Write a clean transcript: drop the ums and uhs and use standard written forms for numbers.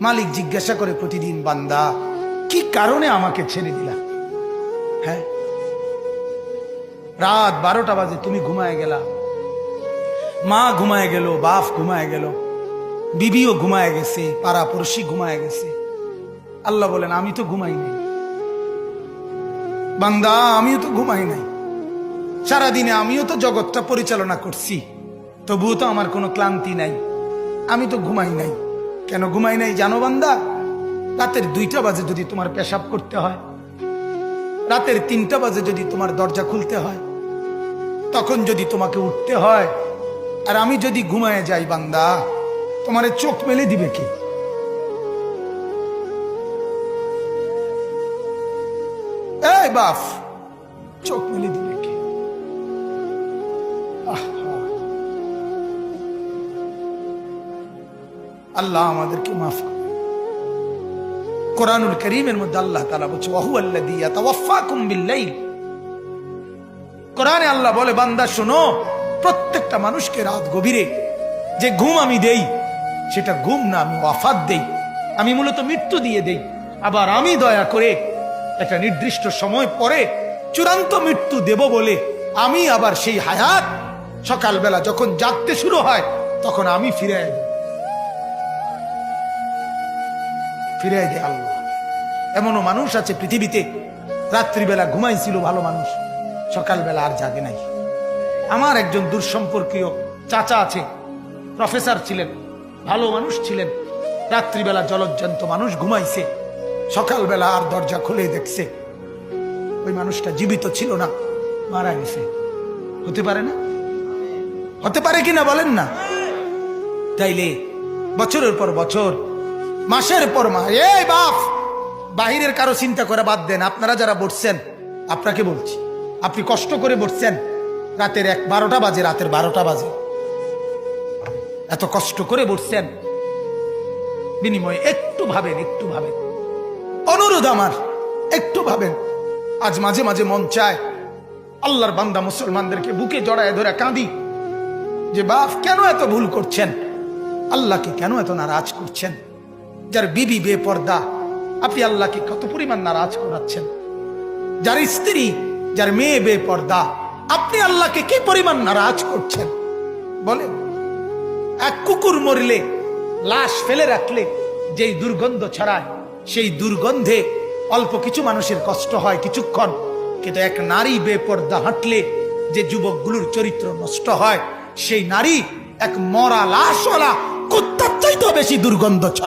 মালিক জিজ্ঞাসা করে প্রতিদিন, বান্দা কি কারণে আমাকে ছেড়ে দিলা? হ্যাঁ, রাত 12টা বাজে তুমি ঘুমায় গেলা, মা ঘুমায় গেল, বাপ ঘুমায় গেল, বিবিও ঘুমায় গেছে, পাড়া পড়শি ঘুমায় গেছে। আল্লাহ বলেন, আমি তো ঘুমাই নাই বান্দা, আমিও তো ঘুমাই নাই। সারাদিনে আমিও তো জগৎটা পরিচালনা করছি, তবুও তো আমার কোনো ক্লান্তি নাই, আমি তো ঘুমাই নাই। কেন ঘুমাই নাই জানো বান্দা? রাতের 2টা বাজে যদি তোমার পেশাব করতে হয়, রাতের 3টা বাজে যদি তোমার দরজা খুলতে হয়, তখন যদি তোমাকে উঠতে হয়, আর আমি যদি ঘুমায় যাই বান্দা, তোমারে চোখ মেলে দিবে কে? এই বাপ, চোখ মেলে দিবে কে? আল্লাহ আমাদেরকে মাফ করে। কোরআনুল কারীমের মধ্যে আল্লাহ তাআলা বলছে, ওয়া হুয়াল্লাযী ইয়াতাওয়াফফাকুম বিল-লাইল। কোরআনে আল্লাহ বলে, বান্দা শোনো, প্রত্যেকটা মানুষকে রাত গভীরে যে ঘুম আমি দেই, সেটা ঘুম না, আমি ওয়াফাত দেই, আমি মূলত মৃত্যু দিয়ে দেই। আবার আমি দয়া করে একটা নির্দিষ্ট সময় পরে চূড়ান্ত মৃত্যু দেব বলে আমি আবার সেই হায়াত সকালবেলা যখন জাগতে শুরু হয় তখন আমি ফিরে দেয় আল্লাহ। এমনও মানুষ আছে পৃথিবীতে, রাত্রিবেলা ঘুমাইছিল ভালো মানুষ, সকালবেলা আর জাগে নাই। আমার একজন দূরসম্পর্কীয় চাচা আছে, প্রফেসর ছিলেন, ভালো মানুষ ছিলেন। রাত্রিবেলা জলজ্জান্ত মানুষ ঘুমাইছে, সকালবেলা আর দরজা খুলে দেখছে ওই মানুষটা জীবিত ছিল না, মারা গেছে। হতে পারে না? হতে পারে কিনা বলেন না? তাইলে বছরের পর বছর, মাসের পর মাস, এই বাপ, বাহিরের কারো চিন্তা করে বাদ দেন। আপনারা যারা বসছেন, আপনাকে বলছি, আপনি কষ্ট করে বসছেন, রাতের 12টা বাজে, রাতের 12টা বাজে, এত কষ্ট করে বসছেন, বিনিময়ে একটু ভাবেন, একটু ভাবেন, অনুরোধ আমার, একটু ভাবেন। আজ মাঝে মাঝে মন চায় আল্লাহর বান্দা মুসলমানদেরকে বুকে জড়ায় ধরে কাঁদি যে বাপ, কেন এত ভুল করছেন? আল্লাহকে কেন এত নারাজ করছেন? যার বিবি বেপর্দা, আপনি আল্লাহকে কত পরিমাণ নারাজ করাচ্ছেন। যার স্ত্রী, যার মেয়ে বেপর্দা, আপনি আল্লাহকে কি পরিমাণ নারাজ করছেন বলেন? এক কুকুর মরলে, লাশ ফেলে রাখলে যেই দুর্গন্ধ ছড়ায়, সেই দুর্গন্ধে অল্প কিছু মানুষের কষ্ট হয় কিছুক্ষণ, কিন্তু এক নারী বেপর্দা হাঁটলে যে যুবকগুলোর চরিত্র নষ্ট হয়, সেই নারী এক মরা লাশওয়ালা কুত্তার চাইতেও বেশি দুর্গন্ধ ছড়ায়।